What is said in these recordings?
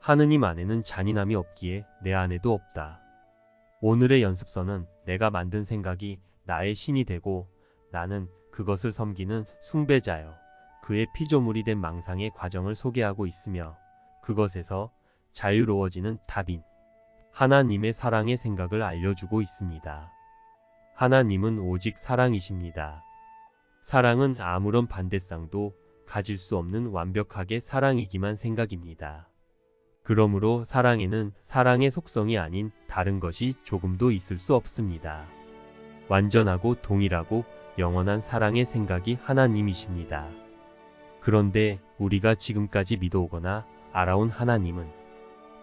하느님 안에는 잔인함이 없기에 내 안에도 없다. 오늘의 연습서는 내가 만든 생각이 나의 신이 되고 나는 그것을 섬기는 숭배자여 그의 피조물이 된 망상의 과정을 소개하고 있으며 그것에서 자유로워지는 답인 하나님의 사랑의 생각을 알려주고 있습니다. 하나님은 오직 사랑이십니다. 사랑은 아무런 반대쌍도 가질 수 없는 완벽하게 사랑이기만 생각입니다. 그러므로 사랑에는 사랑의 속성이 아닌 다른 것이 조금도 있을 수 없습니다. 완전하고 동일하고 영원한 사랑의 생각이 하나님이십니다. 그런데 우리가 지금까지 믿어오거나 알아온 하나님은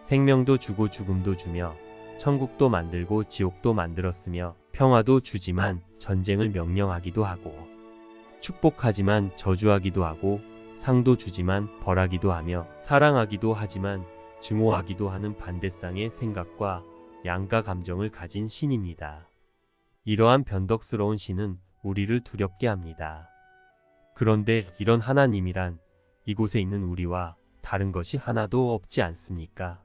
생명도 주고 죽음도 주며 천국도 만들고 지옥도 만들었으며 평화도 주지만 전쟁을 명령하기도 하고 축복하지만 저주하기도 하고 상도 주지만 벌하기도 하며 사랑하기도 하지만 증오하기도 하는 반대쌍의 생각과 양가 감정을 가진 신입니다. 이러한 변덕스러운 신은 우리를 두렵게 합니다. 그런데 이런 하나님이란 이곳에 있는 우리와 다른 것이 하나도 없지 않습니까?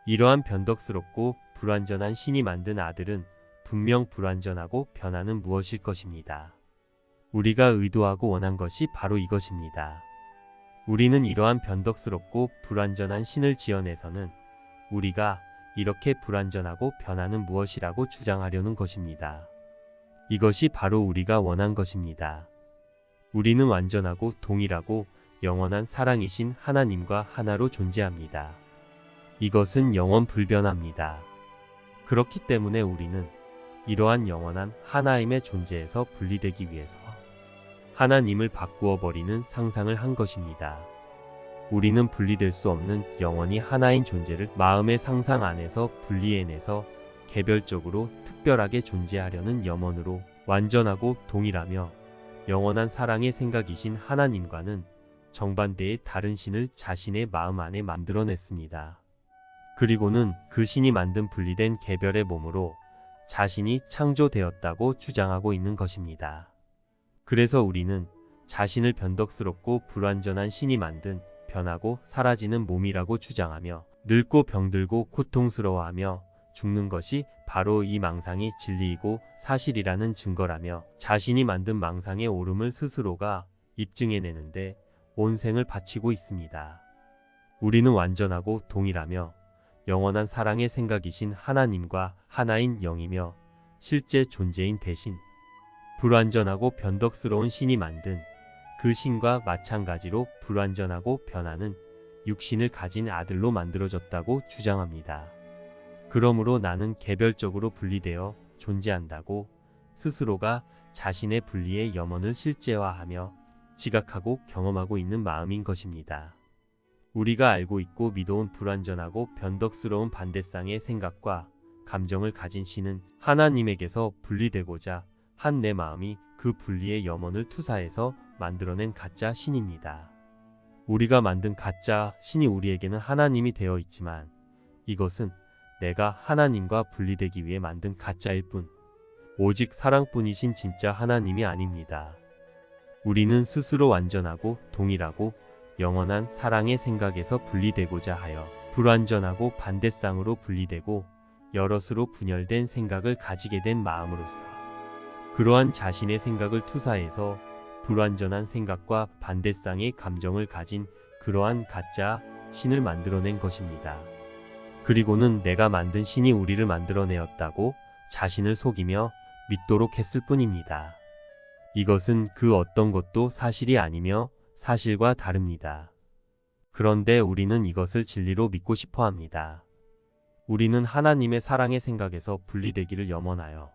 이러한 변덕스럽고 불완전한 신이 만든 아들은 분명 불완전하고 변화는 무엇일 것입니다. 우리가 의도하고 원한 것이 바로 이것입니다. 우리는 이러한 변덕스럽고 불완전한 신을 지어내서는 우리가 이렇게 불완전하고 변화는 무엇이라고 주장하려는 것입니다. 이것이 바로 우리가 원한 것입니다. 우리는 완전하고 동일하고 영원한 사랑이신 하나님과 하나로 존재합니다. 이것은 영원 불변합니다. 그렇기 때문에 우리는 이러한 영원한 하나임의 존재에서 분리되기 위해서 하나님을 바꾸어 버리는 상상을 한 것입니다. 우리는 분리될 수 없는 영원히 하나인 존재를 마음의 상상 안에서 분리해내서 개별적으로 특별하게 존재하려는 염원으로 완전하고 동일하며 영원한 사랑의 생각이신 하나님과는 정반대의 다른 신을 자신의 마음 안에 만들어냈습니다. 그리고는 그 신이 만든 분리된 개별의 몸으로 자신이 창조되었다고 주장하고 있는 것입니다. 그래서 우리는 자신을 변덕스럽고 불완전한 신이 만든 변하고 사라지는 몸이라고 주장하며 늙고 병들고 고통스러워하며 죽는 것이 바로 이 망상이 진리이고 사실이라는 증거라며 자신이 만든 망상의 옳음을 스스로가 입증해내는데 온 생을 바치고 있습니다. 우리는 완전하고 동일하며 영원한 사랑의 생각이신 하나님과 하나인 영이며 실제 존재인 대신 불완전하고 변덕스러운 신이 만든 그 신과 마찬가지로 불완전하고 변하는 육신을 가진 아들로 만들어졌다고 주장합니다. 그러므로 나는 개별적으로 분리되어 존재한다고 스스로가 자신의 분리의 염원을 실제화하며 지각하고 경험하고 있는 마음인 것입니다. 우리가 알고 있고 믿어온 불완전하고 변덕스러운 반대쌍의 생각과 감정을 가진 신은 하나님에게서 분리되고자 한 내 마음이 그 분리의 염원을 투사해서 만들어낸 가짜 신입니다. 우리가 만든 가짜 신이 우리에게는 하나님이 되어 있지만 이것은 내가 하나님과 분리되기 위해 만든 가짜일 뿐 오직 사랑뿐이신 진짜 하나님이 아닙니다. 우리는 스스로 완전하고 동일하고 영원한 사랑의 생각에서 분리되고자 하여 불완전하고 반대쌍으로 분리되고 여럿으로 분열된 생각을 가지게 된 마음으로서 그러한 자신의 생각을 투사해서 불완전한 생각과 반대쌍의 감정을 가진 그러한 가짜 신을 만들어낸 것입니다. 그리고는 내가 만든 신이 우리를 만들어내었다고 자신을 속이며 믿도록 했을 뿐입니다. 이것은 그 어떤 것도 사실이 아니며 사실과 다릅니다. 그런데 우리는 이것을 진리로 믿고 싶어 합니다. 우리는 하나님의 사랑의 생각에서 분리되기를 염원하여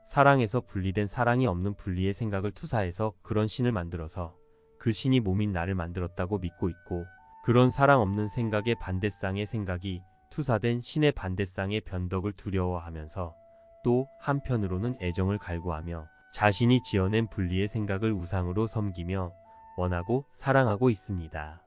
사랑에서 분리된 사랑이 없는 분리의 생각을 투사해서 그런 신을 만들어서 그 신이 몸인 나를 만들었다고 믿고 있고 그런 사랑 없는 생각의 반대쌍의 생각이 투사된 신의 반대쌍의 변덕을 두려워하면서 또 한편으로는 애정을 갈구하며 자신이 지어낸 분리의 생각을 우상으로 섬기며 원하고 사랑하고 있습니다.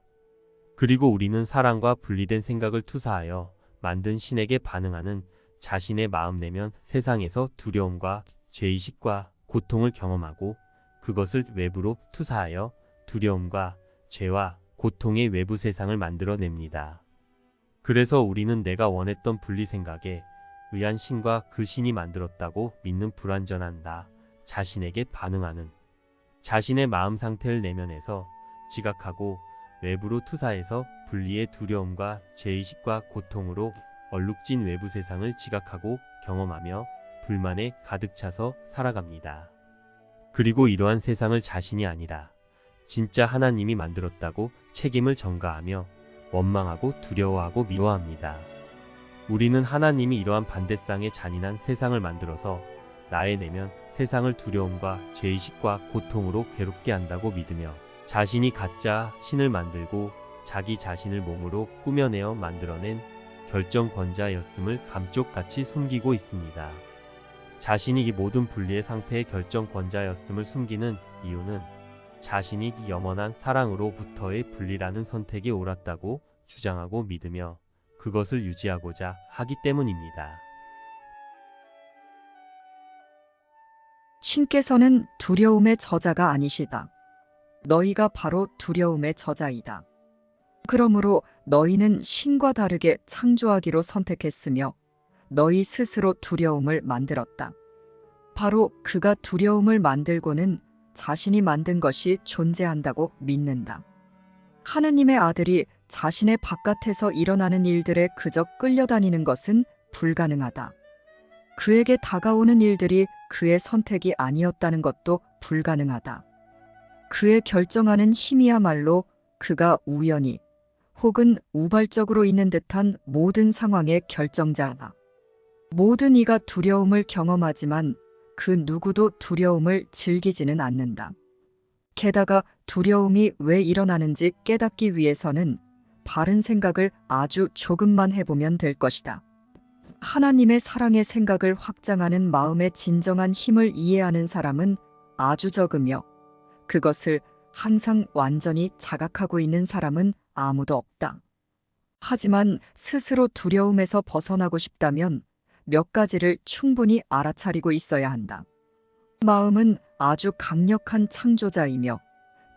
그리고 우리는 사랑과 분리된 생각을 투사하여 만든 신에게 반응하는 자신의 마음 내면 세상에서 두려움과 죄의식과 고통을 경험하고 그것을 외부로 투사하여 두려움과 죄와 고통의 외부 세상을 만들어냅니다. 그래서 우리는 내가 원했던 분리 생각에 의한 신과 그 신이 만들었다고 믿는 불완전한 나 자신에게 반응하는 자신의 마음 상태를 내면에서 지각하고 외부로 투사해서 분리의 두려움과 죄의식과 고통으로 얼룩진 외부 세상을 지각하고 경험하며 불만에 가득 차서 살아갑니다. 그리고 이러한 세상을 자신이 아니라 진짜 하나님이 만들었다고 책임을 전가하며 원망하고 두려워하고 미워합니다. 우리는 하나님이 이러한 반대상의 잔인한 세상을 만들어서 나의 내면 세상을 두려움과 죄의식과 고통으로 괴롭게 한다고 믿으며 자신이 가짜 신을 만들고 자기 자신을 몸으로 꾸며내어 만들어낸 결정권자였음을 감쪽같이 숨기고 있습니다. 자신이 이 모든 분리의 상태의 결정권자였음을 숨기는 이유는 자신이 영원한 사랑으로부터의 분리라는 선택이 옳았다고 주장하고 믿으며 그것을 유지하고자 하기 때문입니다. 신께서는 두려움의 저자가 아니시다. 너희가 바로 두려움의 저자이다. 그러므로 너희는 신과 다르게 창조하기로 선택했으며 너희 스스로 두려움을 만들었다. 바로 그가 두려움을 만들고는 자신이 만든 것이 존재한다고 믿는다. 하느님의 아들이 자신의 바깥에서 일어나는 일들에 그저 끌려다니는 것은 불가능하다. 그에게 다가오는 일들이 그의 선택이 아니었다는 것도 불가능하다. 그의 결정하는 힘이야말로 그가 우연히 혹은 우발적으로 있는 듯한 모든 상황의 결정자다. 모든 이가 두려움을 경험하지만 그 누구도 두려움을 즐기지는 않는다. 게다가 두려움이 왜 일어나는지 깨닫기 위해서는 바른 생각을 아주 조금만 해보면 될 것이다. 하나님의 사랑의 생각을 확장하는 마음의 진정한 힘을 이해하는 사람은 아주 적으며 그것을 항상 완전히 자각하고 있는 사람은 아무도 없다. 하지만 스스로 두려움에서 벗어나고 싶다면 몇 가지를 충분히 알아차리고 있어야 한다. 마음은 아주 강력한 창조자이며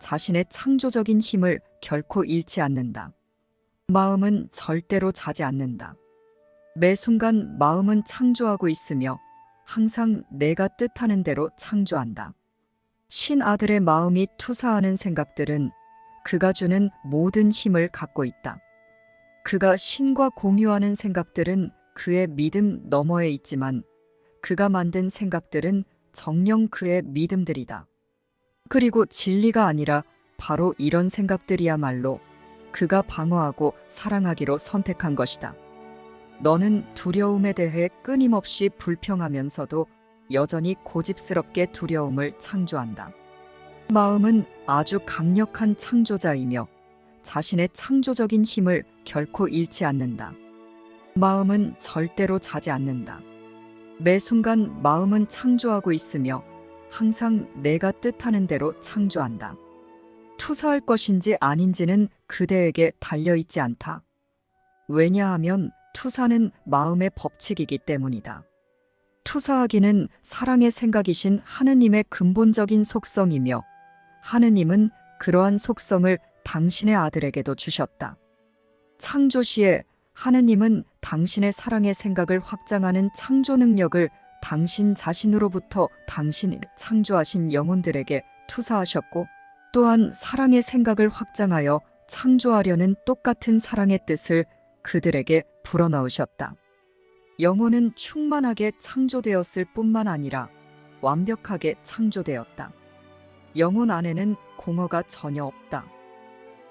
자신의 창조적인 힘을 결코 잃지 않는다. 마음은 절대로 자지 않는다. 매 순간 마음은 창조하고 있으며 항상 내가 뜻하는 대로 창조한다. 신아들의 마음이 투사하는 생각들은 그가 주는 모든 힘을 갖고 있다. 그가 신과 공유하는 생각들은 그의 믿음 너머에 있지만 그가 만든 생각들은 정녕 그의 믿음들이다. 그리고 진리가 아니라 바로 이런 생각들이야말로 그가 방어하고 사랑하기로 선택한 것이다. 너는 두려움에 대해 끊임없이 불평하면서도 여전히 고집스럽게 두려움을 창조한다. 마음은 아주 강력한 창조자이며 자신의 창조적인 힘을 결코 잃지 않는다. 마음은 절대로 자지 않는다. 매 순간 마음은 창조하고 있으며 항상 내가 뜻하는 대로 창조한다. 투사할 것인지 아닌지는 그대에게 달려있지 않다. 왜냐하면 투사는 마음의 법칙이기 때문이다. 투사하기는 사랑의 생각이신 하느님의 근본적인 속성이며 하느님은 그러한 속성을 당신의 아들에게도 주셨다. 창조 시에 하느님은 당신의 사랑의 생각을 확장하는 창조 능력을 당신 자신으로부터 당신이 창조하신 영혼들에게 투사하셨고 또한 사랑의 생각을 확장하여 창조하려는 똑같은 사랑의 뜻을 그들에게 불어넣으셨다. 영혼은 충만하게 창조되었을 뿐만 아니라 완벽하게 창조되었다. 영혼 안에는 공허가 전혀 없다.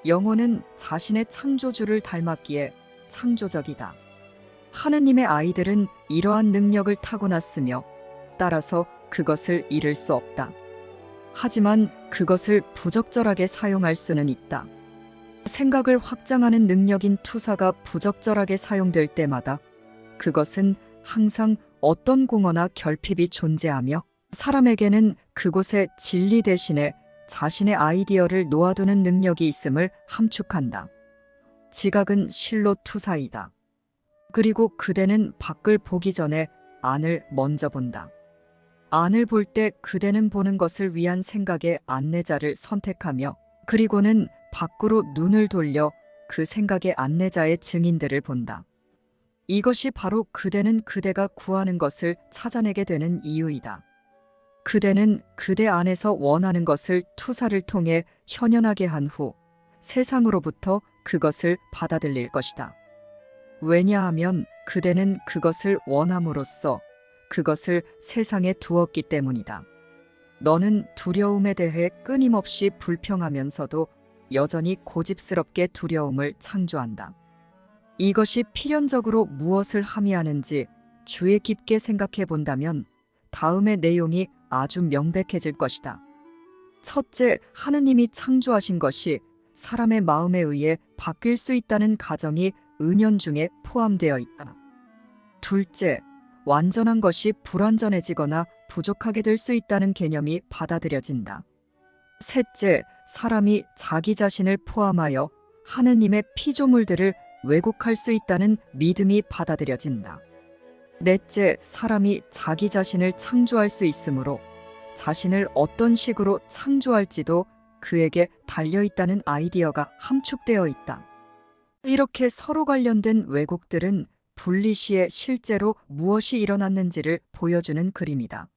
영혼은 자신의 창조주를 닮았기에 창조적이다. 하느님의 아이들은 이러한 능력을 타고났으며 따라서 그것을 잃을 수 없다. 하지만 그것을 부적절하게 사용할 수는 있다. 생각을 확장하는 능력인 투사가 부적절하게 사용될 때마다 그것은 항상 어떤 공허나 결핍이 존재하며 사람에게는 그곳에 진리 대신에 자신의 아이디어를 놓아두는 능력이 있음을 함축한다. 지각은 실로 투사이다. 그리고 그대는 밖을 보기 전에 안을 먼저 본다. 안을 볼 때 그대는 보는 것을 위한 생각의 안내자를 선택하며 그리고는 밖으로 눈을 돌려 그 생각의 안내자의 증인들을 본다. 이것이 바로 그대는 그대가 구하는 것을 찾아내게 되는 이유이다. 그대는 그대 안에서 원하는 것을 투사를 통해 현현하게 한 후 세상으로부터 그것을 받아들일 것이다. 왜냐하면 그대는 그것을 원함으로써 그것을 세상에 두었기 때문이다. 너는 두려움에 대해 끊임없이 불평하면서도 여전히 고집스럽게 두려움을 창조한다. 이것이 필연적으로 무엇을 함의하는지 주의 깊게 생각해 본다면 다음의 내용이 아주 명백해질 것이다. 첫째, 하느님이 창조하신 것이 사람의 마음에 의해 바뀔 수 있다는 가정이 은연중에 포함되어 있다. 둘째, 완전한 것이 불완전해지거나 부족하게 될 수 있다는 개념이 받아들여진다. 셋째, 사람이 자기 자신을 포함하여 하느님의 피조물들을 왜곡할 수 있다는 믿음이 받아들여진다. 넷째, 사람이 자기 자신을 창조할 수 있으므로 자신을 어떤 식으로 창조할지도 그에게 달려있다는 아이디어가 함축되어 있다. 이렇게 서로 관련된 왜곡들은 분리 시에 실제로 무엇이 일어났는지를 보여주는 그림이다.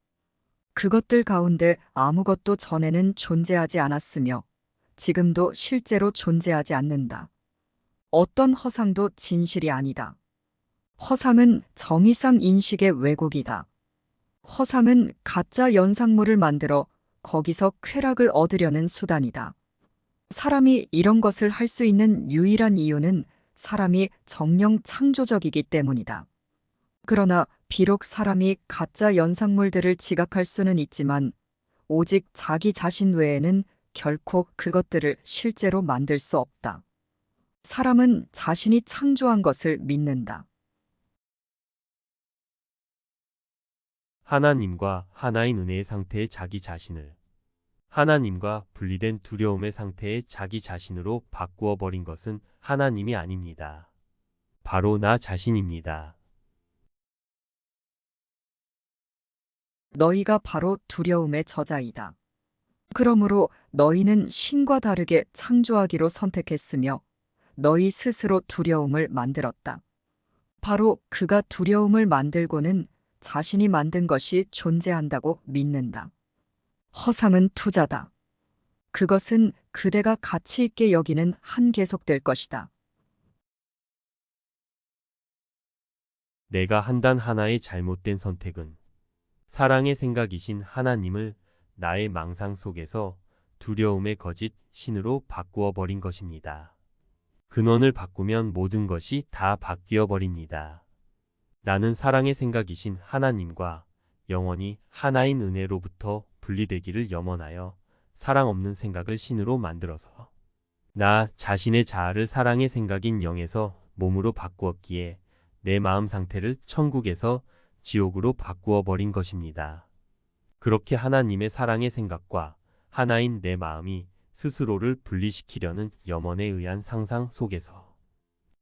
그것들 가운데 아무것도 전에는 존재하지 않았으며 지금도 실제로 존재하지 않는다. 어떤 허상도 진실이 아니다. 허상은 정의상 인식의 왜곡이다. 허상은 가짜 연상물을 만들어 거기서 쾌락을 얻으려는 수단이다. 사람이 이런 것을 할 수 있는 유일한 이유는 사람이 정령 창조적이기 때문이다. 그러나 비록 사람이 가짜 연상물들을 지각할 수는 있지만 오직 자기 자신 외에는 결코 그것들을 실제로 만들 수 없다. 사람은 자신이 창조한 것을 믿는다. 하나님과 하나인 은혜의 상태의 자기 자신을 하나님과 분리된 두려움의 상태의 자기 자신으로 바꾸어 버린 것은 하나님이 아닙니다. 바로 나 자신입니다. 너희가 바로 두려움의 저자이다. 그러므로 너희는 신과 다르게 창조하기로 선택했으며 너희 스스로 두려움을 만들었다. 바로 그가 두려움을 만들고는 자신이 만든 것이 존재한다고 믿는다. 허상은 투자다. 그것은 그대가 가치 있게 여기는 한 계속될 것이다. 내가 한단 하나의 잘못된 선택은 사랑의 생각이신 하나님을 나의 망상 속에서 두려움의 거짓 신으로 바꾸어 버린 것입니다. 근원을 바꾸면 모든 것이 다 바뀌어 버립니다. 나는 사랑의 생각이신 하나님과 영원히 하나인 은혜로부터 분리되기를 염원하여 사랑 없는 생각을 신으로 만들어서 나 자신의 자아를 사랑의 생각인 영에서 몸으로 바꾸었기에 내 마음 상태를 천국에서 지옥으로 바꾸어 버린 것입니다. 그렇게 하나님의 사랑의 생각과 하나인 내 마음이 스스로를 분리시키려는 염원에 의한 상상 속에서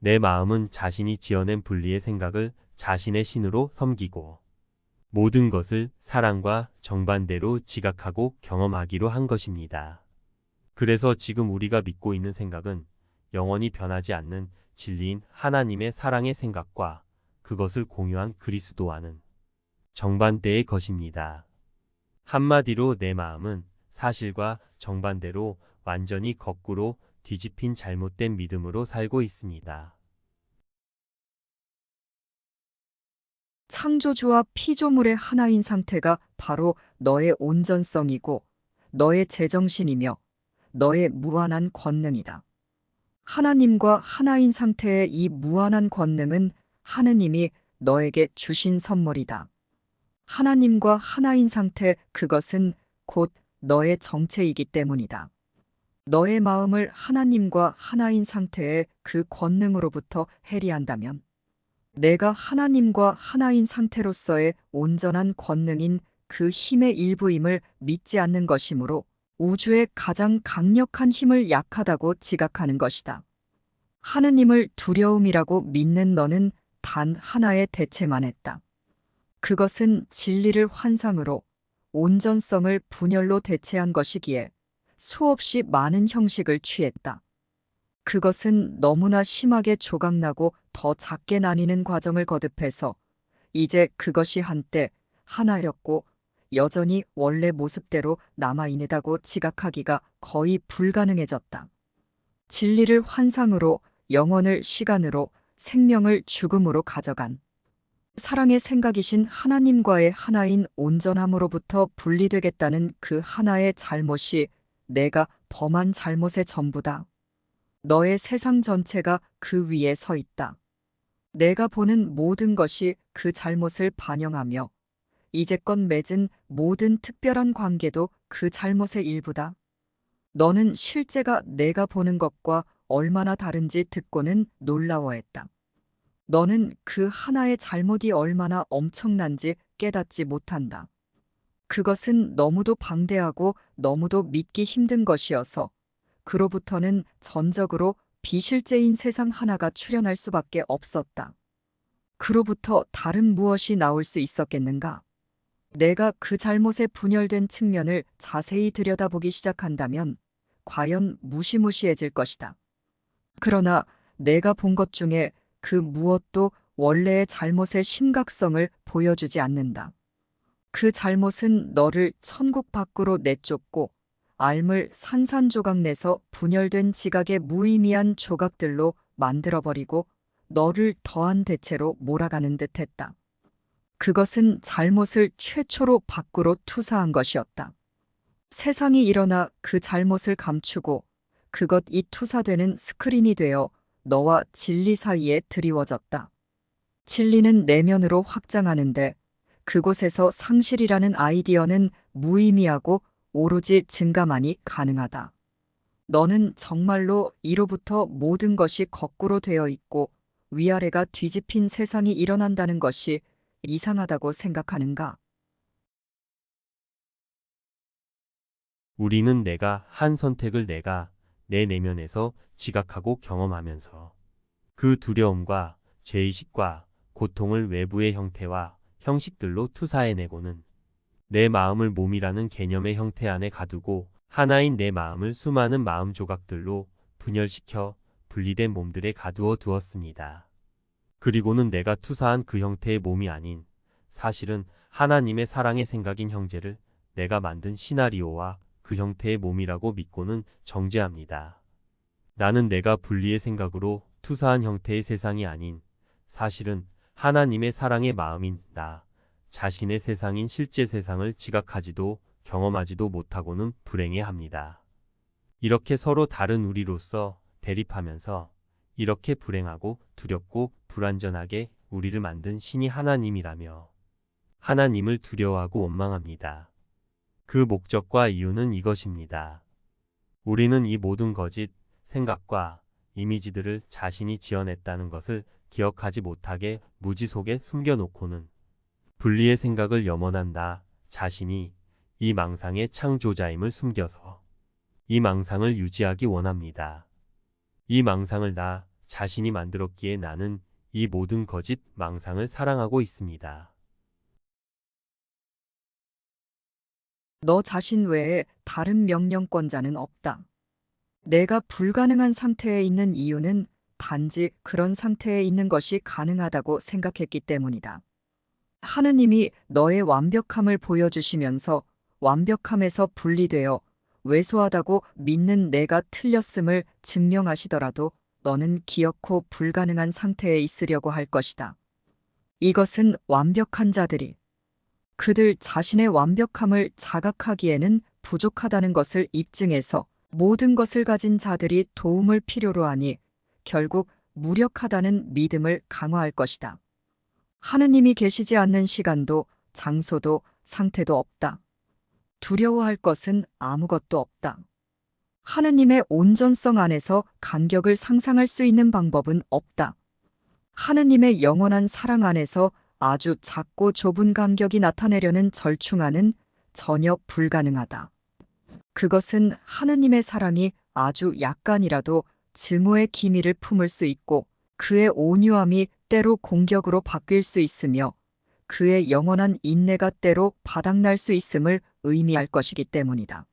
내 마음은 자신이 지어낸 분리의 생각을 자신의 신으로 섬기고 모든 것을 사랑과 정반대로 지각하고 경험하기로 한 것입니다. 그래서 지금 우리가 믿고 있는 생각은 영원히 변하지 않는 진리인 하나님의 사랑의 생각과 그것을 공유한 그리스도와는 정반대의 것입니다. 한마디로 내 마음은 사실과 정반대로 완전히 거꾸로 뒤집힌 잘못된 믿음으로 살고 있습니다. 창조주와 피조물의 하나인 상태가 바로 너의 온전성이고 너의 제정신이며 너의 무한한 권능이다. 하나님과 하나인 상태의 이 무한한 권능은 하느님이 너에게 주신 선물이다. 하나님과 하나인 상태 그것은 곧 너의 정체이기 때문이다. 너의 마음을 하나님과 하나인 상태의 그 권능으로부터 해리한다면 내가 하나님과 하나인 상태로서의 온전한 권능인 그 힘의 일부임을 믿지 않는 것이므로 우주의 가장 강력한 힘을 약하다고 지각하는 것이다. 하느님을 두려움이라고 믿는 너는 단 하나의 대체만 했다. 그것은 진리를 환상으로 온전성을 분열로 대체한 것이기에 수없이 많은 형식을 취했다. 그것은 너무나 심하게 조각나고 더 작게 나뉘는 과정을 거듭해서 이제 그것이 한때 하나였고 여전히 원래 모습대로 남아있다고 지각하기가 거의 불가능해졌다. 진리를 환상으로, 영혼을 시간으로, 생명을 죽음으로 가져간 사랑의 생각이신 하나님과의 하나인 온전함으로부터 분리되겠다는 그 하나의 잘못이 내가 범한 잘못의 전부다. 너의 세상 전체가 그 위에 서 있다. 내가 보는 모든 것이 그 잘못을 반영하며 이제껏 맺은 모든 특별한 관계도 그 잘못의 일부다. 너는 실제가 내가 보는 것과 얼마나 다른지 듣고는 놀라워했다. 너는 그 하나의 잘못이 얼마나 엄청난지 깨닫지 못한다. 그것은 너무도 방대하고 너무도 믿기 힘든 것이어서 그로부터는 전적으로 비실제인 세상 하나가 출현할 수밖에 없었다. 그로부터 다른 무엇이 나올 수 있었겠는가? 내가 그 잘못에 분열된 측면을 자세히 들여다보기 시작한다면 과연 무시무시해질 것이다. 그러나 내가 본 것 중에 그 무엇도 원래의 잘못의 심각성을 보여주지 않는다. 그 잘못은 너를 천국 밖으로 내쫓고 알물 산산조각 내서 분열된 지각의 무의미한 조각들로 만들어버리고 너를 더한 대체로 몰아가는 듯했다. 그것은 잘못을 최초로 밖으로 투사한 것이었다. 세상이 일어나 그 잘못을 감추고 그것이 투사되는 스크린이 되어 너와 진리 사이에 드리워졌다. 진리는 내면으로 확장하는데 그곳에서 상실이라는 아이디어는 무의미하고 오로지 증가만이 가능하다. 너는 정말로 이로부터 모든 것이 거꾸로 되어 있고 위아래가 뒤집힌 세상이 일어난다는 것이 이상하다고 생각하는가? 우리는 내가 한 선택을 내가 내 내면에서 지각하고 경험하면서 그 두려움과 죄의식과 고통을 외부의 형태와 형식들로 투사해내고는 내 마음을 몸이라는 개념의 형태 안에 가두고 하나인 내 마음을 수많은 마음 조각들로 분열시켜 분리된 몸들에 가두어 두었습니다. 그리고는 내가 투사한 그 형태의 몸이 아닌 사실은 하나님의 사랑의 생각인 형제를 내가 만든 시나리오와 그 형태의 몸이라고 믿고는 정죄합니다. 나는 내가 분리의 생각으로 투사한 형태의 세상이 아닌 사실은 하나님의 사랑의 마음인 나 자신의 세상인 실제 세상을 지각하지도 경험하지도 못하고는 불행해합니다. 이렇게 서로 다른 우리로서 대립하면서 이렇게 불행하고 두렵고 불완전하게 우리를 만든 신이 하나님이라며 하나님을 두려워하고 원망합니다. 그 목적과 이유는 이것입니다. 우리는 이 모든 거짓 생각과 이미지들을 자신이 지어냈다는 것을 기억하지 못하게 무지 속에 숨겨놓고는 분리의 생각을 염원한 나 자신이 이 망상의 창조자임을 숨겨서 이 망상을 유지하기 원합니다. 이 망상을 나 자신이 만들었기에 나는 이 모든 거짓 망상을 사랑하고 있습니다. 너 자신 외에 다른 명령권자는 없다. 내가 불가능한 상태에 있는 이유는 단지 그런 상태에 있는 것이 가능하다고 생각했기 때문이다. 하느님이 너의 완벽함을 보여주시면서 완벽함에서 분리되어 왜소하다고 믿는 내가 틀렸음을 증명하시더라도 너는 기어코 불가능한 상태에 있으려고 할 것이다. 이것은 완벽한 자들이 그들 자신의 완벽함을 자각하기에는 부족하다는 것을 입증해서 모든 것을 가진 자들이 도움을 필요로 하니 결국 무력하다는 믿음을 강화할 것이다. 하느님이 계시지 않는 시간도 장소도 상태도 없다. 두려워할 것은 아무것도 없다. 하느님의 온전성 안에서 간격을 상상할 수 있는 방법은 없다. 하느님의 영원한 사랑 안에서 아주 작고 좁은 간격이 나타내려는 절충안은 전혀 불가능하다. 그것은 하느님의 사랑이 아주 약간이라도 증오의 기미를 품을 수 있고 그의 온유함이 때로 공격으로 바뀔 수 있으며 그의 영원한 인내가 때로 바닥날 수 있음을 의미할 것이기 때문이다.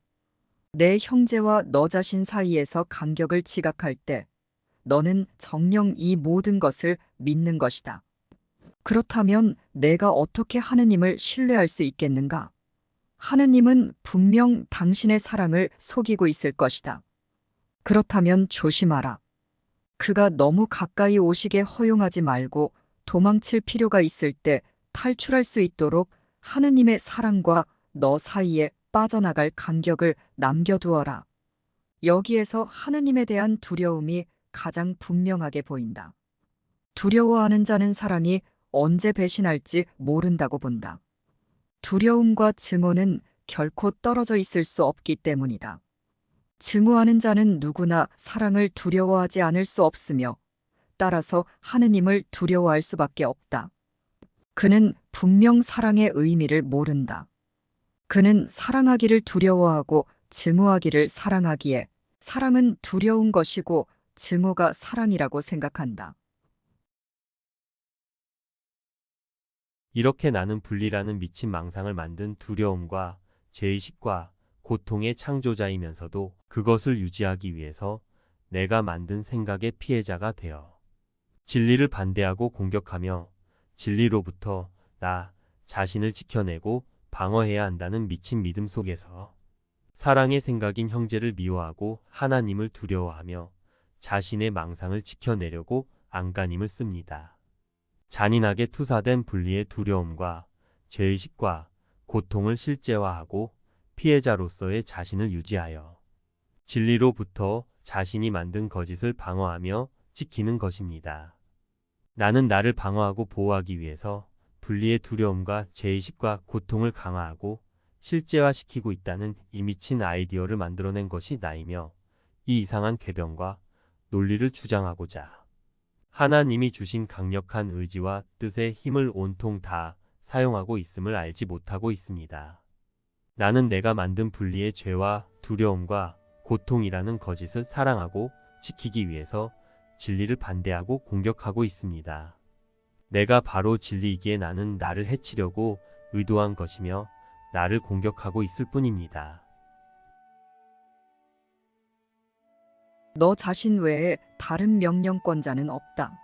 내 형제와 너 자신 사이에서 간격을 지각할 때 너는 정녕 이 모든 것을 믿는 것이다. 그렇다면 내가 어떻게 하느님을 신뢰할 수 있겠는가? 하느님은 분명 당신의 사랑을 속이고 있을 것이다. 그렇다면 조심하라. 그가 너무 가까이 오시게 허용하지 말고 도망칠 필요가 있을 때 탈출할 수 있도록 하느님의 사랑과 너 사이에 빠져나갈 간격을 남겨두어라. 여기에서 하느님에 대한 두려움이 가장 분명하게 보인다. 두려워하는 자는 사랑이 언제 배신할지 모른다고 본다. 두려움과 증오는 결코 떨어져 있을 수 없기 때문이다. 증오하는 자는 누구나 사랑을 두려워하지 않을 수 없으며 따라서 하느님을 두려워할 수밖에 없다. 그는 분명 사랑의 의미를 모른다. 그는 사랑하기를 두려워하고 증오하기를 사랑하기에 사랑은 두려운 것이고 증오가 사랑이라고 생각한다. 이렇게 나는 분리라는 미친 망상을 만든 두려움과 죄의식과 고통의 창조자이면서도 그것을 유지하기 위해서 내가 만든 생각의 피해자가 되어 진리를 반대하고 공격하며 진리로부터 나 자신을 지켜내고 방어해야 한다는 미친 믿음 속에서 사랑의 생각인 형제를 미워하고 하나님을 두려워하며 자신의 망상을 지켜내려고 안간힘을 씁니다. 잔인하게 투사된 분리의 두려움과 죄의식과 고통을 실제화하고 피해자로서의 자신을 유지하여 진리로부터 자신이 만든 거짓을 방어하며 지키는 것입니다. 나는 나를 방어하고 보호하기 위해서 분리의 두려움과 죄의식과 고통을 강화하고 실제화시키고 있다는 이 미친 아이디어를 만들어낸 것이 나이며 이 이상한 궤변과 논리를 주장하고자 하나님이 주신 강력한 의지와 뜻의 힘을 온통 다 사용하고 있음을 알지 못하고 있습니다. 나는 내가 만든 분리의 죄와 두려움과 고통이라는 거짓을 사랑하고 지키기 위해서 진리를 반대하고 공격하고 있습니다. 내가 바로 진리이기에 나는 나를 해치려고 의도한 것이며 나를 공격하고 있을 뿐입니다. 너 자신 외에 다른 명령권자는 없다.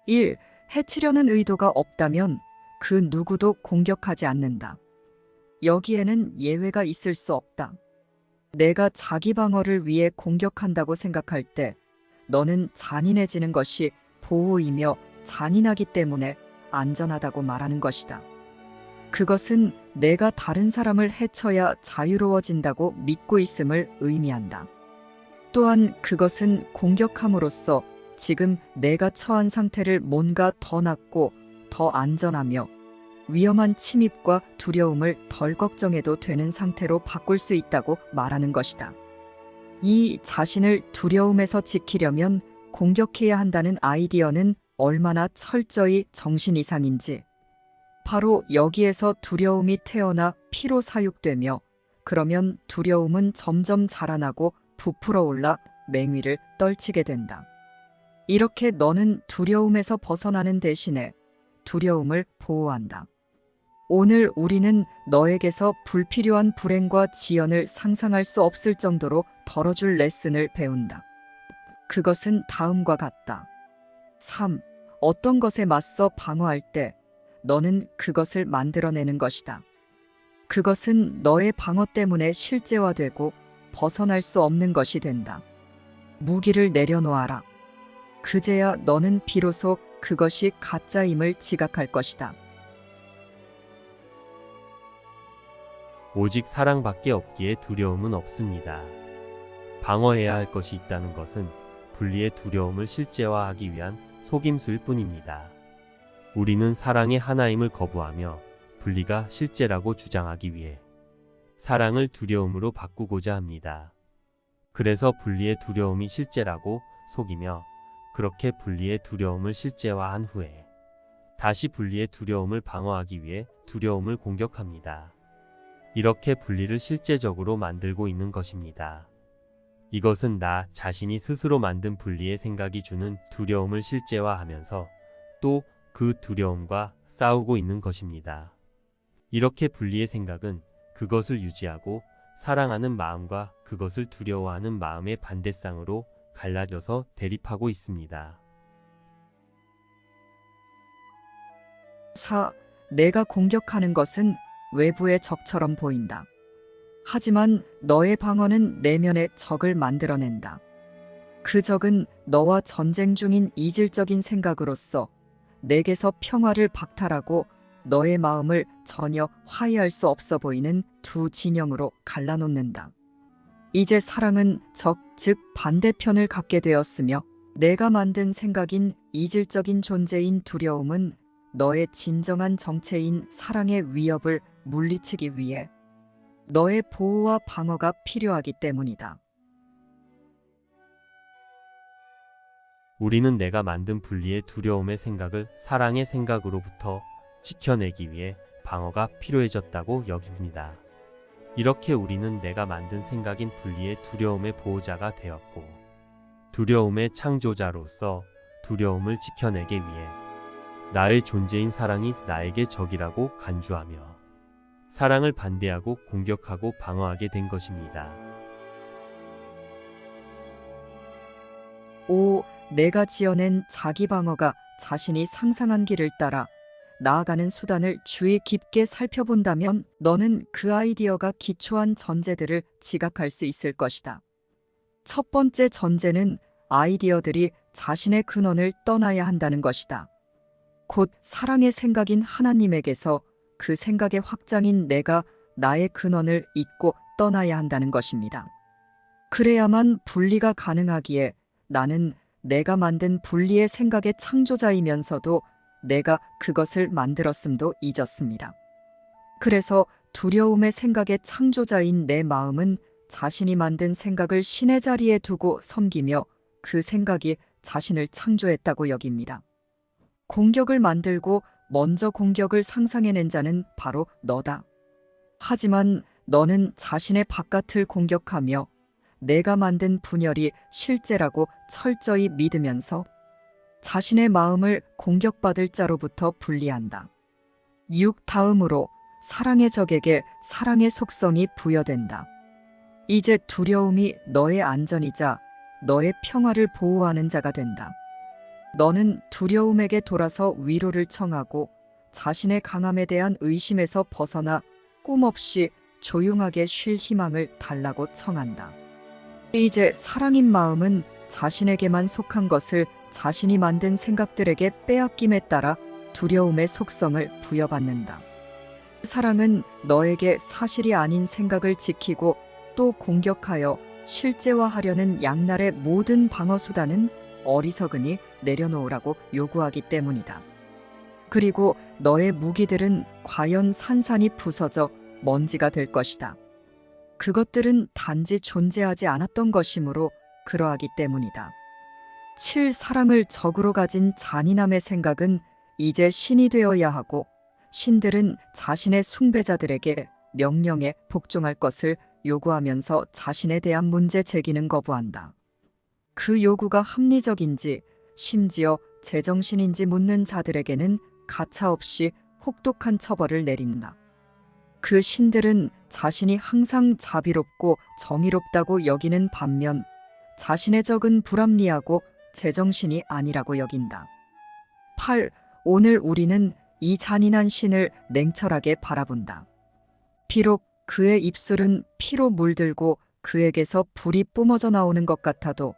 1. 해치려는 의도가 없다면 그 누구도 공격하지 않는다. 여기에는 예외가 있을 수 없다. 내가 자기 방어를 위해 공격한다고 생각할 때 너는 잔인해지는 것이 보호이며 잔인하기 때문에 안전하다고 말하는 것이다. 그것은 내가 다른 사람을 해쳐야 자유로워진다고 믿고 있음을 의미한다. 또한 그것은 공격함으로써 지금 내가 처한 상태를 뭔가 더 낫고 더 안전하며 위험한 침입과 두려움을 덜 걱정해도 되는 상태로 바꿀 수 있다고 말하는 것이다. 이 자신을 두려움에서 지키려면 공격해야 한다는 아이디어는 얼마나 철저히 정신 이상인지. 바로 여기에서 두려움이 태어나 피로 사육되며 그러면 두려움은 점점 자라나고 부풀어 올라 맹위를 떨치게 된다. 이렇게 너는 두려움에서 벗어나는 대신에 두려움을 보호한다. 오늘 우리는 너에게서 불필요한 불행과 지연을 상상할 수 없을 정도로 덜어줄 레슨을 배운다. 그것은 다음과 같다. 3. 어떤 것에 맞서 방어할 때 너는 그것을 만들어내는 것이다. 그것은 너의 방어 때문에 실제화되고 벗어날 수 없는 것이 된다. 무기를 내려놓아라. 그제야 너는 비로소 그것이 가짜임을 지각할 것이다. 오직 사랑밖에 없기에 두려움은 없습니다. 방어해야 할 것이 있다는 것은 분리의 두려움을 실제화하기 위한 속임수일 뿐입니다. 우리는 사랑의 하나임을 거부하며 분리가 실제라고 주장하기 위해 사랑을 두려움으로 바꾸고자 합니다. 그래서 분리의 두려움이 실제라고 속이며 그렇게 분리의 두려움을 실제화한 후에 다시 분리의 두려움을 방어하기 위해 두려움을 공격합니다. 이렇게 분리를 실제적으로 만들고 있는 것입니다. 이것은 나 자신이 스스로 만든 분리의 생각이 주는 두려움을 실제화하면서 또 그 두려움과 싸우고 있는 것입니다. 이렇게 분리의 생각은 그것을 유지하고 사랑하는 마음과 그것을 두려워하는 마음의 반대쌍으로 갈라져서 대립하고 있습니다. 4. 내가 공격하는 것은 외부의 적처럼 보인다. 하지만 너의 방어는 내면의 적을 만들어낸다. 그 적은 너와 전쟁 중인 이질적인 생각으로서 내게서 평화를 박탈하고 너의 마음을 전혀 화해할 수 없어 보이는 두 진영으로 갈라놓는다. 이제 사랑은 적, 즉 반대편을 갖게 되었으며 내가 만든 생각인 이질적인 존재인 두려움은 너의 진정한 정체인 사랑의 위협을 물리치기 위해 너의 보호와 방어가 필요하기 때문이다. 우리는 내가 만든 분리의 두려움의 생각을 사랑의 생각으로부터 지켜내기 위해 방어가 필요해졌다고 여깁니다. 이렇게 우리는 내가 만든 생각인 분리의 두려움의 보호자가 되었고, 두려움의 창조자로서 두려움을 지켜내기 위해 나의 존재인 사랑이 나에게 적이라고 간주하며 사랑을 반대하고 공격하고 방어하게 된 것입니다. 5. 내가 지어낸 자기 방어가 자신이 상상한 길을 따라 나아가는 수단을 주의 깊게 살펴본다면 너는 그 아이디어가 기초한 전제들을 지각할 수 있을 것이다. 첫 번째 전제는 아이디어들이 자신의 근원을 떠나야 한다는 것이다. 곧 사랑의 생각인 하나님에게서 그 생각의 확장인 내가 나의 근원을 잊고 떠나야 한다는 것입니다. 그래야만 분리가 가능하기에 나는 내가 만든 분리의 생각의 창조자이면서도 내가 그것을 만들었음도 잊었습니다. 그래서 두려움의 생각의 창조자인 내 마음은 자신이 만든 생각을 신의 자리에 두고 섬기며 그 생각이 자신을 창조했다고 여깁니다. 공격을 만들고 먼저 공격을 상상해낸 자는 바로 너다. 하지만 너는 자신의 바깥을 공격하며 내가 만든 분열이 실제라고 철저히 믿으면서 자신의 마음을 공격받을 자로부터 분리한다. 6. 다음으로 사랑의 적에게 사랑의 속성이 부여된다. 이제 두려움이 너의 안전이자 너의 평화를 보호하는 자가 된다. 너는 두려움에게 돌아서 위로를 청하고 자신의 강함에 대한 의심에서 벗어나 꿈없이 조용하게 쉴 희망을 달라고 청한다. 이제 사랑인 마음은 자신에게만 속한 것을 자신이 만든 생각들에게 빼앗김에 따라 두려움의 속성을 부여받는다. 사랑은 너에게 사실이 아닌 생각을 지키고 또 공격하여 실제화하려는 양날의 모든 방어수단은 어리석으니 내려놓으라고 요구하기 때문이다. 그리고 너의 무기들은 과연 산산이 부서져 먼지가 될 것이다. 그것들은 단지 존재하지 않았던 것이므로 그러하기 때문이다. 7. 사랑을 적으로 가진 잔인함의 생각은 이제 신이 되어야 하고 신들은 자신의 숭배자들에게 명령에 복종할 것을 요구하면서 자신에 대한 문제 제기는 거부한다. 그 요구가 합리적인지 심지어 제정신인지 묻는 자들에게는 가차없이 혹독한 처벌을 내린다. 그 신들은 자신이 항상 자비롭고 정의롭다고 여기는 반면 자신의 적은 불합리하고 제정신이 아니라고 여긴다. 8. 오늘 우리는 이 잔인한 신을 냉철하게 바라본다. 비록 그의 입술은 피로 물들고 그에게서 불이 뿜어져 나오는 것 같아도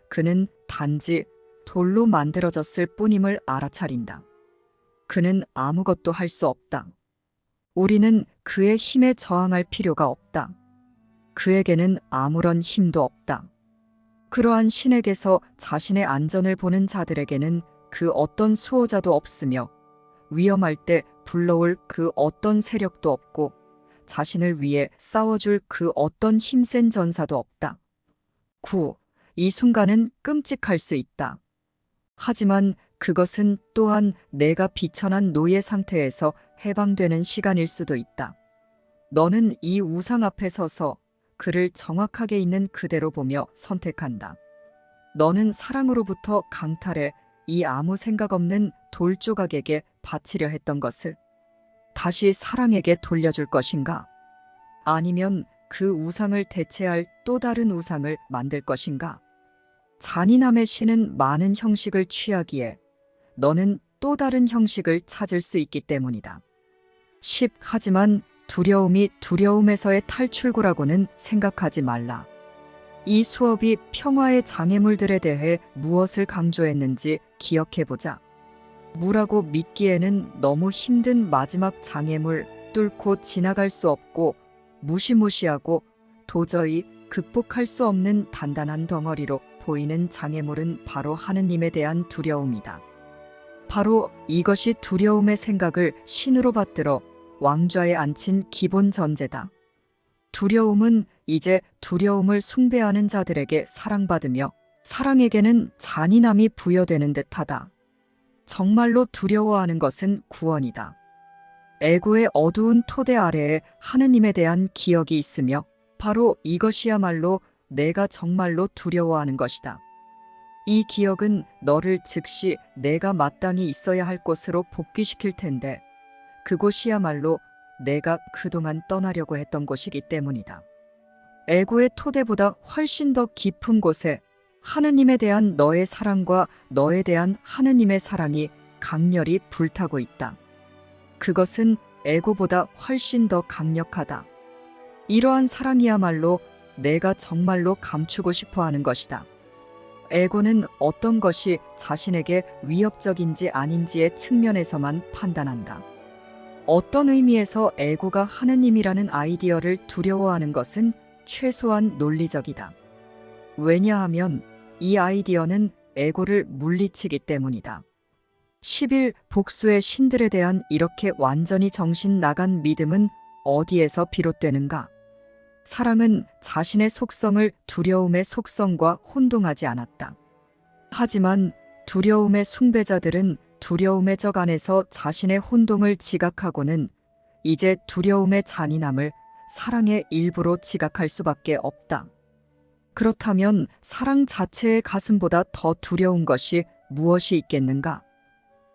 그는 단지 돌로 만들어졌을 뿐임을 알아차린다. 그는 아무것도 할 수 없다. 우리는 그의 힘에 저항할 필요가 없다. 그에게는 아무런 힘도 없다. 그러한 신에게서 자신의 안전을 보는 자들에게는 그 어떤 수호자도 없으며 위험할 때 불러올 그 어떤 세력도 없고 자신을 위해 싸워줄 그 어떤 힘센 전사도 없다. 9. 이 순간은 끔찍할 수 있다. 하지만 그것은 또한 내가 비천한 노예 상태에서 해방되는 시간일 수도 있다. 너는 이 우상 앞에 서서 그를 정확하게 있는 그대로 보며 선택한다. 너는 사랑으로부터 강탈해 이 아무 생각 없는 돌 조각에게 바치려 했던 것을 다시 사랑에게 돌려줄 것인가? 아니면 그 우상을 대체할 또 다른 우상을 만들 것인가? 잔인함의 신은 많은 형식을 취하기에 너는 또 다른 형식을 찾을 수 있기 때문이다. 10. 하지만 두려움이 두려움에서의 탈출구라고는 생각하지 말라. 이 수업이 평화의 장애물들에 대해 무엇을 강조했는지 기억해보자. 무라고 믿기에는 너무 힘든 마지막 장애물, 뚫고 지나갈 수 없고 무시무시하고 도저히 극복할 수 없는 단단한 덩어리로 보이는 장애물은 바로 하느님에 대한 두려움이다. 바로 이것이 두려움의 생각을 신으로 받들어 왕좌에 앉힌 기본 전제다. 두려움은 이제 두려움을 숭배하는 자들에게 사랑받으며 사랑에게는 잔인함이 부여되는 듯하다. 정말로 두려워하는 것은 구원이다. 애고의 어두운 토대 아래에 하느님에 대한 기억이 있으며 바로 이것이야말로 내가 정말로 두려워하는 것이다. 이 기억은 너를 즉시 내가 마땅히 있어야 할 곳으로 복귀시킬 텐데 그곳이야말로 내가 그동안 떠나려고 했던 곳이기 때문이다. 애고의 토대보다 훨씬 더 깊은 곳에 하느님에 대한 너의 사랑과 너에 대한 하느님의 사랑이 강렬히 불타고 있다. 그것은 애고보다 훨씬 더 강력하다. 이러한 사랑이야말로 내가 정말로 감추고 싶어 하는 것이다. 애고는 어떤 것이 자신에게 위협적인지 아닌지의 측면에서만 판단한다. 어떤 의미에서 애고가 하느님이라는 아이디어를 두려워하는 것은 최소한 논리적이다. 왜냐하면 이 아이디어는 애고를 물리치기 때문이다. 10일 복수의 신들에 대한 이렇게 완전히 정신 나간 믿음은 어디에서 비롯되는가? 사랑은 자신의 속성을 두려움의 속성과 혼동하지 않았다. 하지만 두려움의 숭배자들은 두려움의 적 안에서 자신의 혼동을 지각하고는 이제 두려움의 잔인함을 사랑의 일부로 지각할 수밖에 없다. 그렇다면 사랑 자체의 가슴보다 더 두려운 것이 무엇이 있겠는가?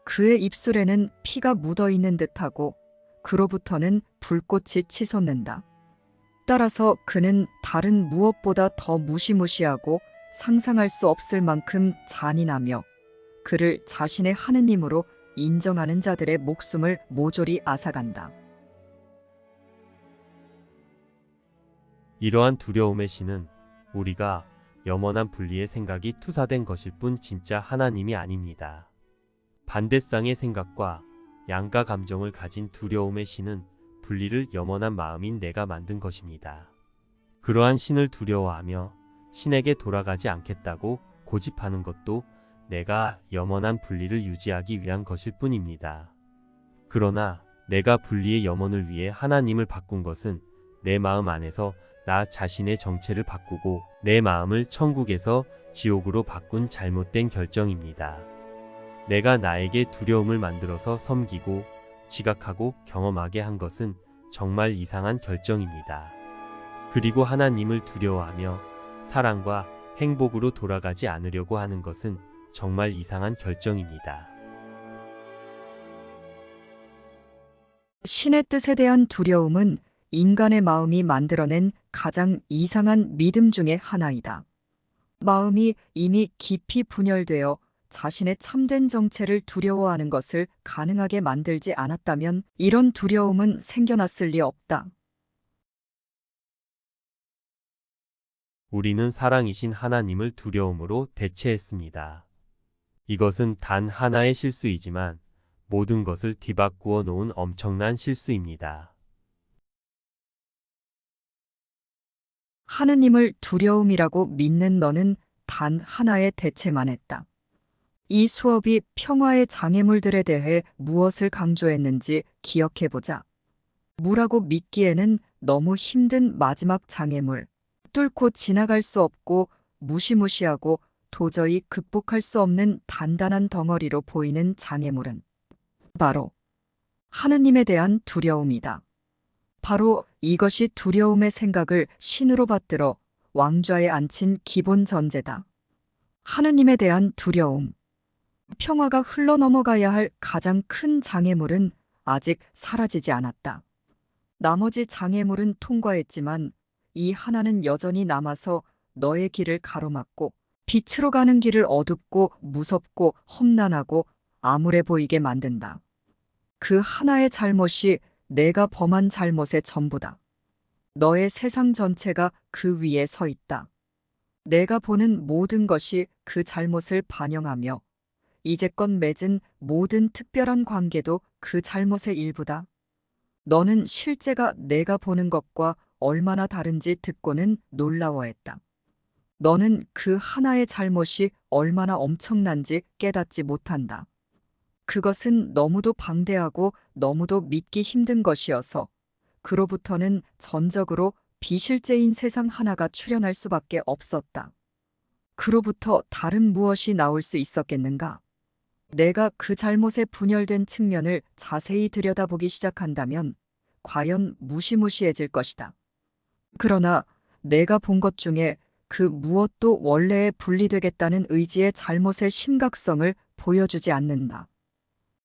그의 입술에는 피가 묻어 있는 듯하고 그로부터는 불꽃이 치솟는다. 따라서 그는 다른 무엇보다 더 무시무시하고 상상할 수 없을 만큼 잔인하며 그를 자신의 하느님으로 인정하는 자들의 목숨을 모조리 앗아간다. 이러한 두려움의 신은 우리가 영원한 분리의 생각이 투사된 것일 뿐 진짜 하나님이 아닙니다. 반대쌍의 생각과 양가 감정을 가진 두려움의 신은 분리를 영원한 마음인 내가 만든 것입니다. 그러한 신을 두려워하며 신에게 돌아가지 않겠다고 고집하는 것도 내가 영원한 분리를 유지하기 위한 것일 뿐입니다. 그러나 내가 분리의 염원을 위해 하나님을 바꾼 것은 내 마음 안에서 나 자신의 정체를 바꾸고 내 마음을 천국에서 지옥으로 바꾼 잘못된 결정입니다. 내가 나에게 두려움을 만들어서 섬기고 지각하고 경험하게 한 것은 정말 이상한 결정입니다. 그리고 하나님을 두려워하며 사랑과 행복으로 돌아가지 않으려고 하는 것은 정말 이상한 결정입니다. 신의 뜻에 대한 두려움은 인간의 마음이 만들어낸 가장 이상한 믿음 중의 하나이다. 마음이 이미 깊이 분열되어 자신의 참된 정체를 두려워하는 것을 가능하게 만들지 않았다면 이런 두려움은 생겨났을 리 없다. 우리는 사랑이신 하나님을 두려움으로 대체했습니다. 이것은 단 하나의 실수이지만 모든 것을 뒤바꾸어 놓은 엄청난 실수입니다. 하느님을 두려움이라고 믿는 너는 단 하나의 대체만 했다. 이 수업이 평화의 장애물들에 대해 무엇을 강조했는지 기억해보자. 무라고 믿기에는 너무 힘든 마지막 장애물, 뚫고 지나갈 수 없고 무시무시하고 도저히 극복할 수 없는 단단한 덩어리로 보이는 장애물은 바로 하느님에 대한 두려움이다. 바로 이것이 두려움의 생각을 신으로 받들어 왕좌에 앉힌 기본 전제다. 하느님에 대한 두려움. 평화가 흘러넘어가야 할 가장 큰 장애물은 아직 사라지지 않았다. 나머지 장애물은 통과했지만 이 하나는 여전히 남아서 너의 길을 가로막고 빛으로 가는 길을 어둡고 무섭고 험난하고 암울해 보이게 만든다. 그 하나의 잘못이 내가 범한 잘못의 전부다. 너의 세상 전체가 그 위에 서 있다. 내가 보는 모든 것이 그 잘못을 반영하며 이제껏 맺은 모든 특별한 관계도 그 잘못의 일부다. 너는 실제가 내가 보는 것과 얼마나 다른지 듣고는 놀라워했다. 너는 그 하나의 잘못이 얼마나 엄청난지 깨닫지 못한다. 그것은 너무도 방대하고 너무도 믿기 힘든 것이어서 그로부터는 전적으로 비실제인 세상 하나가 출현할 수밖에 없었다. 그로부터 다른 무엇이 나올 수 있었겠는가? 내가 그 잘못에 분열된 측면을 자세히 들여다보기 시작한다면 과연 무시무시해질 것이다. 그러나 내가 본 것 중에 그 무엇도 원래에 분리되겠다는 의지의 잘못의 심각성을 보여주지 않는다.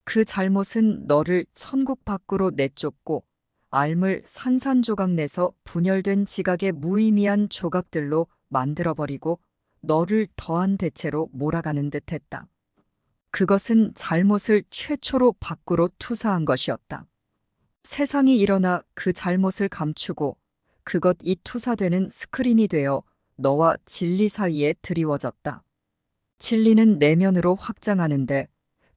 그 잘못은 너를 천국 밖으로 내쫓고 알물 산산조각 내서 분열된 지각의 무의미한 조각들로 만들어버리고 너를 더한 대체로 몰아가는 듯했다. 그것은 잘못을 최초로 밖으로 투사한 것이었다. 세상이 일어나 그 잘못을 감추고 그것 이 투사되는 스크린이 되어 너와 진리 사이에 드리워졌다. 진리는 내면으로 확장하는데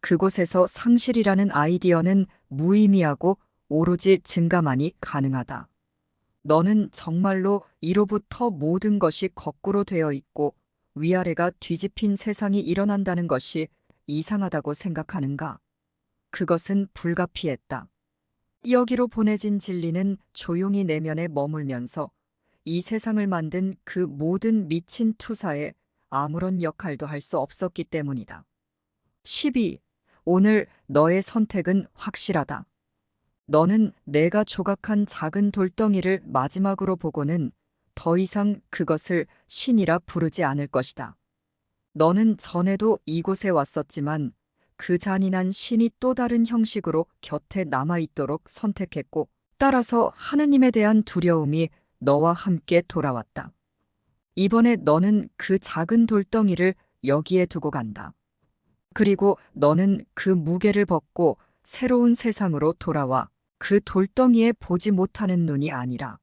그곳에서 상실이라는 아이디어는 무의미하고 오로지 증가만이 가능하다. 너는 정말로 이로부터 모든 것이 거꾸로 되어 있고 위아래가 뒤집힌 세상이 일어난다는 것이 이상하다고 생각하는가? 그것은 불가피했다. 여기로 보내진 진리는 조용히 내면에 머물면서 이 세상을 만든 그 모든 미친 투사에 아무런 역할도 할 수 없었기 때문이다. 12. 오늘 너의 선택은 확실하다. 너는 내가 조각한 작은 돌덩이를 마지막으로 보고는 더 이상 그것을 신이라 부르지 않을 것이다. 너는 전에도 이곳에 왔었지만 그 잔인한 신이 또 다른 형식으로 곁에 남아있도록 선택했고 따라서 하느님에 대한 두려움이 너와 함께 돌아왔다. 이번에 너는 그 작은 돌덩이를 여기에 두고 간다. 그리고 너는 그 무게를 벗고 새로운 세상으로 돌아와 그 돌덩이에 보지 못하는 눈이 아니라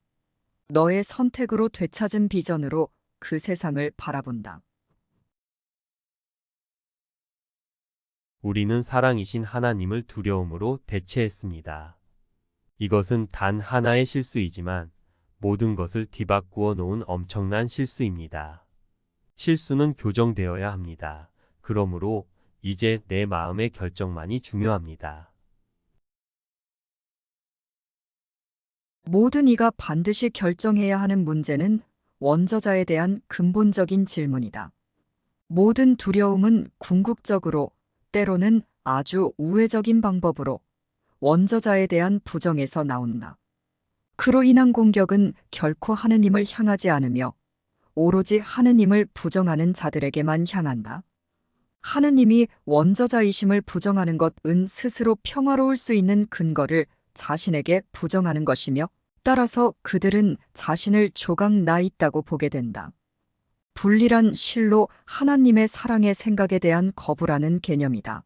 너의 선택으로 되찾은 비전으로 그 세상을 바라본다. 우리는 사랑이신 하나님을 두려움으로 대체했습니다. 이것은 단 하나의 실수이지만 모든 것을 뒤바꾸어 놓은 엄청난 실수입니다. 실수는 교정되어야 합니다. 그러므로 이제 내 마음의 결정만이 중요합니다. 모든 이가 반드시 결정해야 하는 문제는 원저자에 대한 근본적인 질문이다. 모든 두려움은 궁극적으로 때로는 아주 우회적인 방법으로 원저자에 대한 부정에서 나온다. 그로 인한 공격은 결코 하느님을 향하지 않으며 오로지 하느님을 부정하는 자들에게만 향한다. 하느님이 원저자이심을 부정하는 것은 스스로 평화로울 수 있는 근거를 자신에게 부정하는 것이며 따라서 그들은 자신을 조각 나 있다고 보게 된다. 분리란 실로 하나님의 사랑의 생각에 대한 거부라는 개념이다.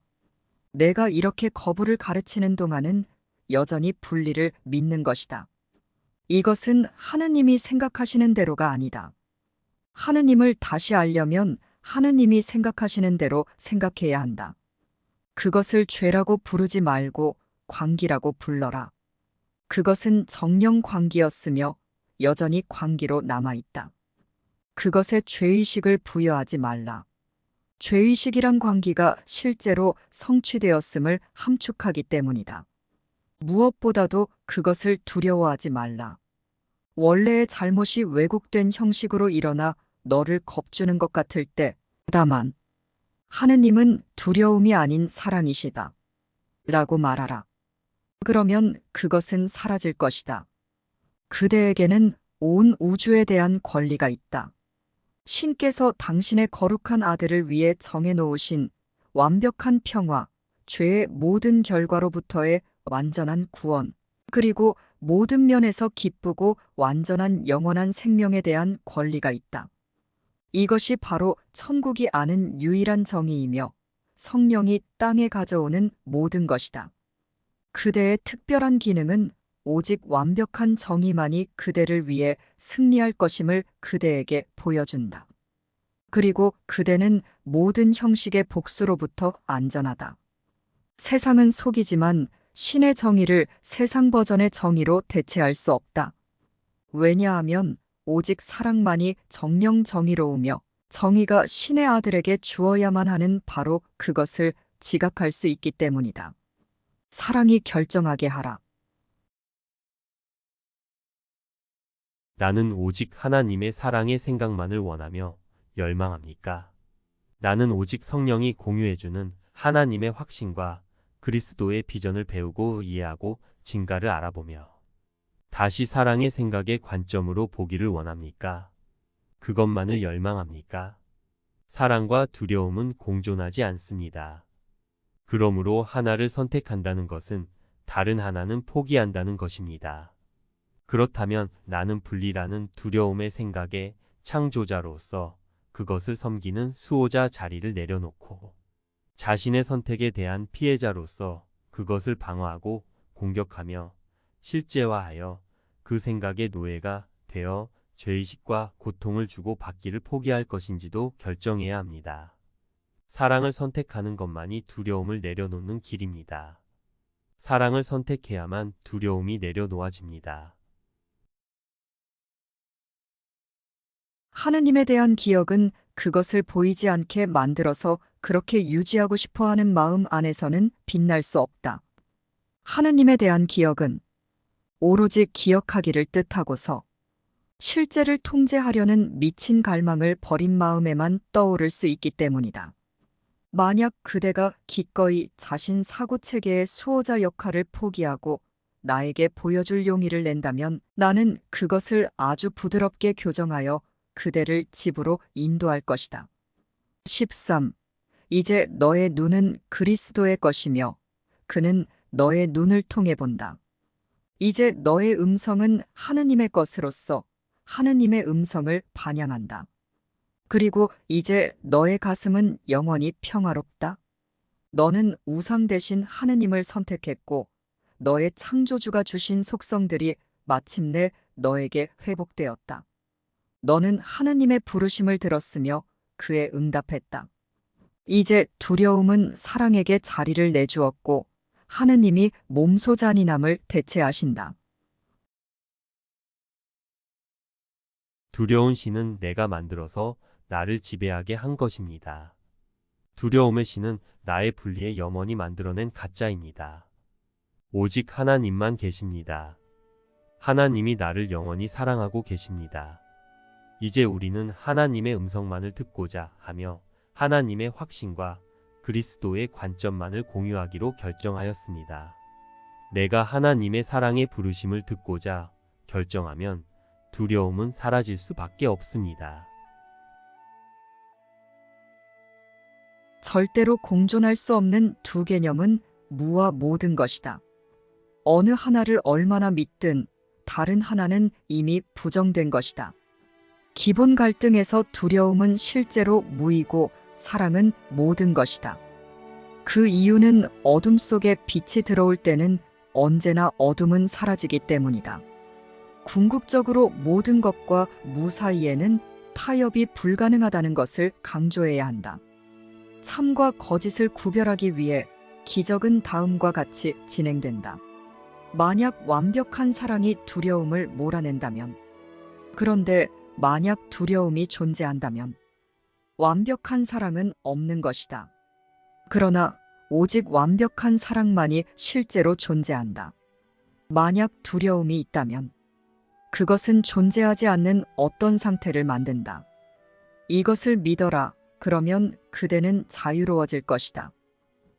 내가 이렇게 거부를 가르치는 동안은 여전히 분리를 믿는 것이다. 이것은 하느님이 생각하시는 대로가 아니다. 하느님을 다시 알려면 하느님이 생각하시는 대로 생각해야 한다. 그것을 죄라고 부르지 말고 광기라고 불러라. 그것은 정령 광기였으며 여전히 광기로 남아있다. 그것에 죄의식을 부여하지 말라. 죄의식이란 광기가 실제로 성취되었음을 함축하기 때문이다. 무엇보다도 그것을 두려워하지 말라. 원래의 잘못이 왜곡된 형식으로 일어나 너를 겁주는 것 같을 때, 다만 하느님은 두려움이 아닌 사랑이시다. 라고 말하라. 그러면 그것은 사라질 것이다. 그대에게는 온 우주에 대한 권리가 있다. 신께서 당신의 거룩한 아들을 위해 정해놓으신 완벽한 평화, 죄의 모든 결과로부터의 완전한 구원, 그리고 모든 면에서 기쁘고 완전한 영원한 생명에 대한 권리가 있다. 이것이 바로 천국이 아는 유일한 정의이며 성령이 땅에 가져오는 모든 것이다. 그대의 특별한 기능은 오직 완벽한 정의만이 그대를 위해 승리할 것임을 그대에게 보여준다. 그리고 그대는 모든 형식의 복수로부터 안전하다. 세상은 속이지만 신의 정의를 세상 버전의 정의로 대체할 수 없다. 왜냐하면 오직 사랑만이 정령 정의로우며 정의가 신의 아들에게 주어야만 하는 바로 그것을 지각할 수 있기 때문이다. 사랑이 결정하게 하라. 나는 오직 하나님의 사랑의 생각만을 원하며 열망합니까? 나는 오직 성령이 공유해주는 하나님의 확신과 그리스도의 비전을 배우고 이해하고 진가를 알아보며 다시 사랑의 생각의 관점으로 보기를 원합니까? 그것만을 열망합니까? 사랑과 두려움은 공존하지 않습니다. 그러므로 하나를 선택한다는 것은 다른 하나는 포기한다는 것입니다. 그렇다면 나는 분리라는 두려움의 생각의 창조자로서 그것을 섬기는 수호자 자리를 내려놓고 자신의 선택에 대한 피해자로서 그것을 방어하고 공격하며 실제화하여 그 생각의 노예가 되어 죄의식과 고통을 주고 받기를 포기할 것인지도 결정해야 합니다. 사랑을 선택하는 것만이 두려움을 내려놓는 길입니다. 사랑을 선택해야만 두려움이 내려놓아집니다. 하느님에 대한 기억은 그것을 보이지 않게 만들어서 그렇게 유지하고 싶어 하는 마음 안에서는 빛날 수 없다. 하느님에 대한 기억은 오로지 기억하기를 뜻하고서 실제를 통제하려는 미친 갈망을 버린 마음에만 떠오를 수 있기 때문이다. 만약 그대가 기꺼이 자신 사고체계의 수호자 역할을 포기하고 나에게 보여줄 용의를 낸다면 나는 그것을 아주 부드럽게 교정하여 그대를 집으로 인도할 것이다. 13. 이제 너의 눈은 그리스도의 것이며 그는 너의 눈을 통해 본다. 이제 너의 음성은 하느님의 것으로서 하느님의 음성을 반영한다. 그리고 이제 너의 가슴은 영원히 평화롭다. 너는 우상 대신 하느님을 선택했고 너의 창조주가 주신 속성들이 마침내 너에게 회복되었다. 너는 하느님의 부르심을 들었으며 그에 응답했다. 이제 두려움은 사랑에게 자리를 내주었고 하느님이 몸소 잔인함을 대체하신다. 두려운 신은 내가 만들어서 나를 지배하게 한 것입니다. 두려움의 신은 나의 분리에 염원이 만들어낸 가짜입니다. 오직 하나님만 계십니다. 하나님이 나를 영원히 사랑하고 계십니다. 이제 우리는 하나님의 음성만을 듣고자 하며 하나님의 확신과 그리스도의 관점만을 공유하기로 결정하였습니다. 내가 하나님의 사랑의 부르심을 듣고자 결정하면 두려움은 사라질 수밖에 없습니다. 절대로 공존할 수 없는 두 개념은 무와 모든 것이다. 어느 하나를 얼마나 믿든 다른 하나는 이미 부정된 것이다. 기본 갈등에서 두려움은 실제로 무이고 사랑은 모든 것이다. 그 이유는 어둠 속에 빛이 들어올 때는 언제나 어둠은 사라지기 때문이다. 궁극적으로 모든 것과 무 사이에는 타협이 불가능하다는 것을 강조해야 한다. 참과 거짓을 구별하기 위해 기적은 다음과 같이 진행된다. 만약 완벽한 사랑이 두려움을 몰아낸다면, 그런데 만약 두려움이 존재한다면 완벽한 사랑은 없는 것이다. 그러나 오직 완벽한 사랑만이 실제로 존재한다. 만약 두려움이 있다면 그것은 존재하지 않는 어떤 상태를 만든다. 이것을 믿어라. 그러면 그대는 자유로워질 것이다.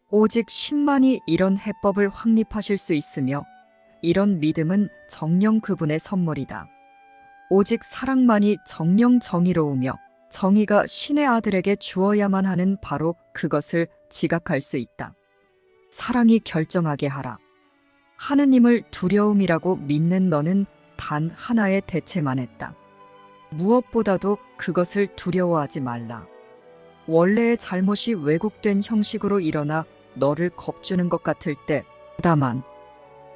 오직 신만이 이런 해법을 확립하실 수 있으며 이런 믿음은 정령 그분의 선물이다. 오직 사랑만이 정령 정의로우며 정의가 신의 아들에게 주어야만 하는 바로 그것을 지각할 수 있다. 사랑이 결정하게 하라. 하느님을 두려움이라고 믿는 너는 단 하나의 대체만 했다. 무엇보다도 그것을 두려워하지 말라. 원래의 잘못이 왜곡된 형식으로 일어나 너를 겁주는 것 같을 때, 다만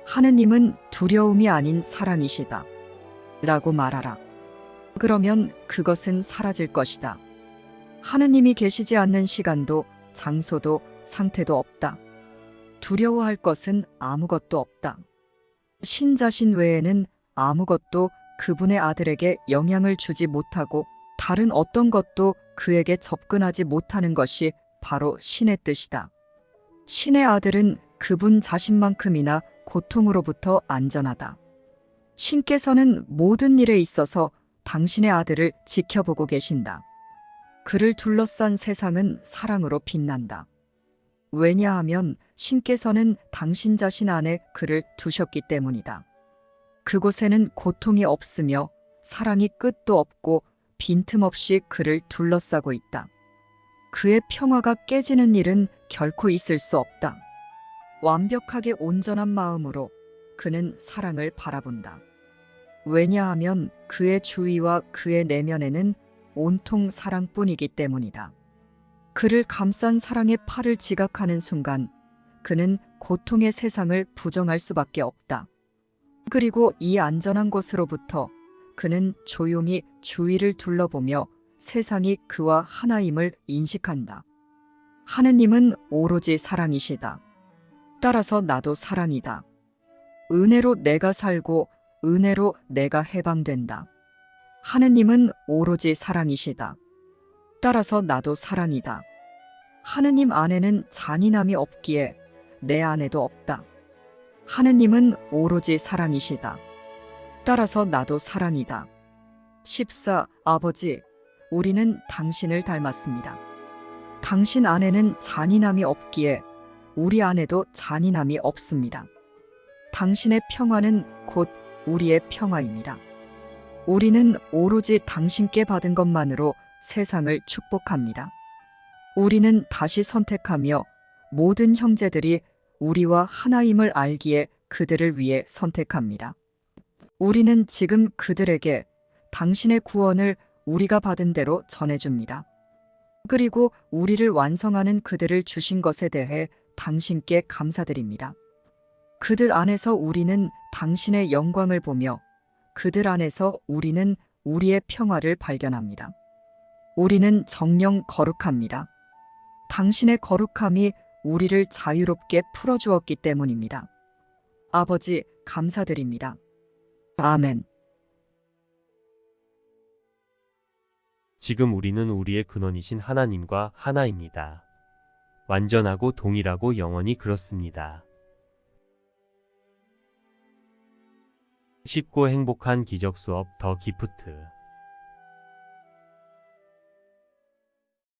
하느님은 두려움이 아닌 사랑이시다. 라고 말하라. 그러면 그것은 사라질 것이다. 하느님이 계시지 않는 시간도 장소도 상태도 없다. 두려워할 것은 아무것도 없다. 신 자신 외에는 아무것도 그분의 아들에게 영향을 주지 못하고 다른 어떤 것도 그에게 접근하지 못하는 것이 바로 신의 뜻이다. 신의 아들은 그분 자신만큼이나 고통으로부터 안전하다. 신께서는 모든 일에 있어서 당신의 아들을 지켜보고 계신다. 그를 둘러싼 세상은 사랑으로 빛난다. 왜냐하면 신께서는 당신 자신 안에 그를 두셨기 때문이다. 그곳에는 고통이 없으며 사랑이 끝도 없고 빈틈없이 그를 둘러싸고 있다. 그의 평화가 깨지는 일은 결코 있을 수 없다. 완벽하게 온전한 마음으로 그는 사랑을 바라본다. 왜냐하면 그의 주위와 그의 내면에는 온통 사랑뿐이기 때문이다. 그를 감싼 사랑의 팔을 지각하는 순간 그는 고통의 세상을 부정할 수밖에 없다. 그리고 이 안전한 곳으로부터 그는 조용히 주위를 둘러보며 세상이 그와 하나임을 인식한다. 하느님은 오로지 사랑이시다. 따라서 나도 사랑이다. 은혜로 내가 살고 은혜로 내가 해방된다. 하느님은 오로지 사랑이시다. 따라서 나도 사랑이다. 하느님 안에는 잔인함이 없기에 내 안에도 없다. 하느님은 오로지 사랑이시다. 따라서 나도 사랑이다. 14. 아버지, 우리는 당신을 닮았습니다. 당신 안에는 잔인함이 없기에 우리 안에도 잔인함이 없습니다. 당신의 평화는 곧 우리의 평화입니다. 우리는 오로지 당신께 받은 것만으로 세상을 축복합니다. 우리는 다시 선택하며 모든 형제들이 우리와 하나임을 알기에 그들을 위해 선택합니다. 우리는 지금 그들에게 당신의 구원을 우리가 받은 대로 전해줍니다. 그리고 우리를 완성하는 그들을 주신 것에 대해 당신께 감사드립니다. 그들 안에서 우리는 당신의 영광을 보며 그들 안에서 우리는 우리의 평화를 발견합니다. 우리는 정녕 거룩합니다. 당신의 거룩함이 우리를 자유롭게 풀어주었기 때문입니다. 아버지, 감사드립니다. 아멘. 지금 우리는 우리의 근원이신 하나님과 하나입니다. 완전하고 동일하고 영원히 그렇습니다. 쉽고 행복한 기적 수업 더 기프트.